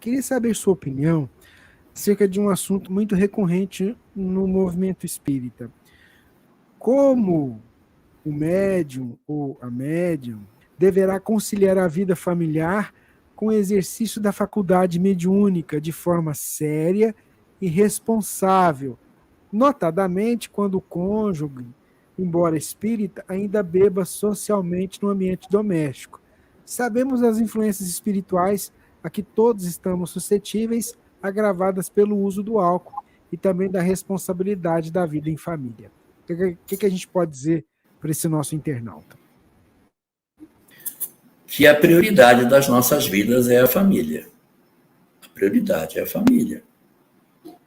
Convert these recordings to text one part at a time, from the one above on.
Queria saber sua opinião acerca de um assunto muito recorrente no movimento espírita. Como o médium ou a médium deverá conciliar a vida familiar com o exercício da faculdade mediúnica de forma séria e responsável, notadamente quando o cônjuge, embora espírita, ainda beba socialmente no ambiente doméstico. Sabemos das influências espirituais a que todos estamos suscetíveis, agravadas pelo uso do álcool e também da responsabilidade da vida em família. O que a gente pode dizer para esse nosso internauta? Que a prioridade das nossas vidas é a família. A prioridade é a família.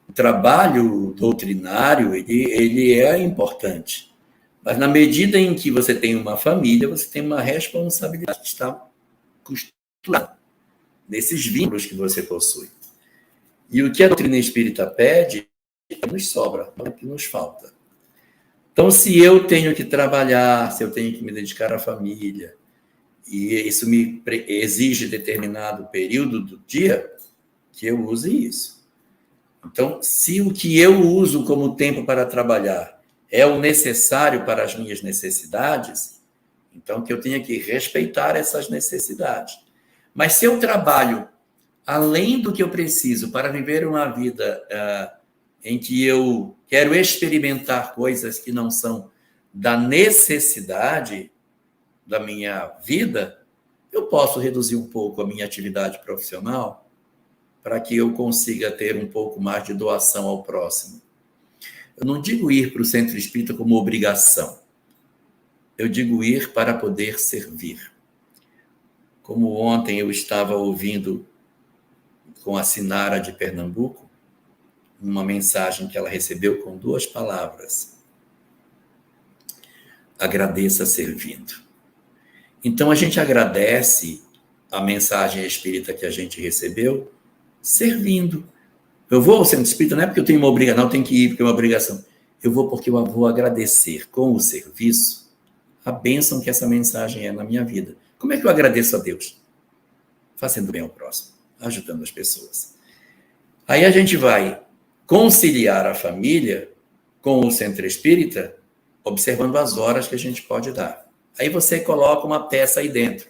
O trabalho doutrinário, ele é importante. Mas na medida em que você tem uma família, você tem uma responsabilidade que está costurada nesses vínculos que você possui. E o que a doutrina espírita pede, nos sobra, não é que nos falta. Então, se eu tenho que trabalhar, se eu tenho que me dedicar à família, e isso me exige determinado período do dia, que eu use isso. Então, se o que eu uso como tempo para trabalhar é o necessário para as minhas necessidades, então que eu tenha que respeitar essas necessidades. Mas se eu trabalho além do que eu preciso para viver uma vida em que eu quero experimentar coisas que não são da necessidade da minha vida, eu posso reduzir um pouco a minha atividade profissional para que eu consiga ter um pouco mais de doação ao próximo. Eu não digo ir para o centro espírita como obrigação. Eu digo ir para poder servir. Como ontem eu estava ouvindo com a Sinara de Pernambuco, uma mensagem que ela recebeu com 2 palavras: agradeça servindo. Então a gente agradece a mensagem espírita que a gente recebeu servindo. Eu vou ao centro espírita não é porque eu tenho uma obrigação, não, eu tenho que ir porque é uma obrigação. Eu vou porque eu vou agradecer com o serviço a bênção que essa mensagem é na minha vida. Como é que eu agradeço a Deus? Fazendo bem ao próximo, ajudando as pessoas. Aí a gente vai conciliar a família com o centro espírita, observando as horas que a gente pode dar. Aí você coloca uma peça aí dentro,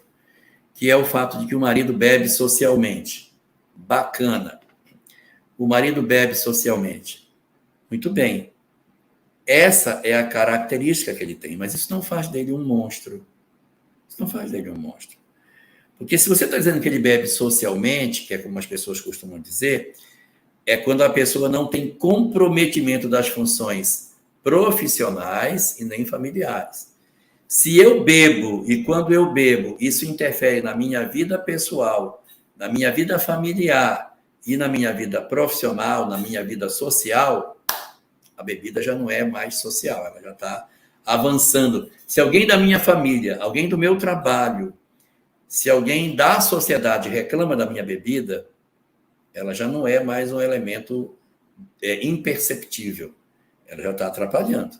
que é o fato de que o marido bebe socialmente. Bacana. O marido bebe socialmente. Muito bem. Essa é a característica que ele tem, mas isso não faz dele um monstro. Isso não faz dele um monstro. Porque se você está dizendo que ele bebe socialmente, que é como as pessoas costumam dizer, é quando a pessoa não tem comprometimento das funções profissionais e nem familiares. Se eu bebo e quando eu bebo, isso interfere na minha vida pessoal, na minha vida familiar e na minha vida profissional, na minha vida social, a bebida já não é mais social, ela já está avançando. Se alguém da minha família, alguém do meu trabalho, se alguém da sociedade reclama da minha bebida, ela já não é mais um elemento imperceptível, ela já está atrapalhando.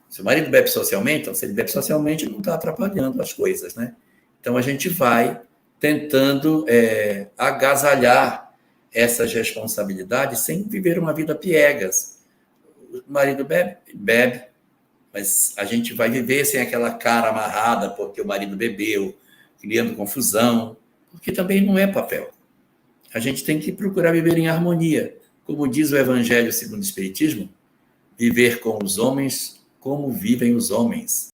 Se o marido bebe socialmente, então se ele bebe socialmente, não está atrapalhando as coisas, né? Então a gente vai tentando agasalhar essas responsabilidades sem viver uma vida piegas. O marido bebe, mas a gente vai viver sem aquela cara amarrada porque o marido bebeu, criando confusão, porque também não é papel. A gente tem que procurar viver em harmonia. Como diz o Evangelho segundo o Espiritismo, viver com os homens como vivem os homens.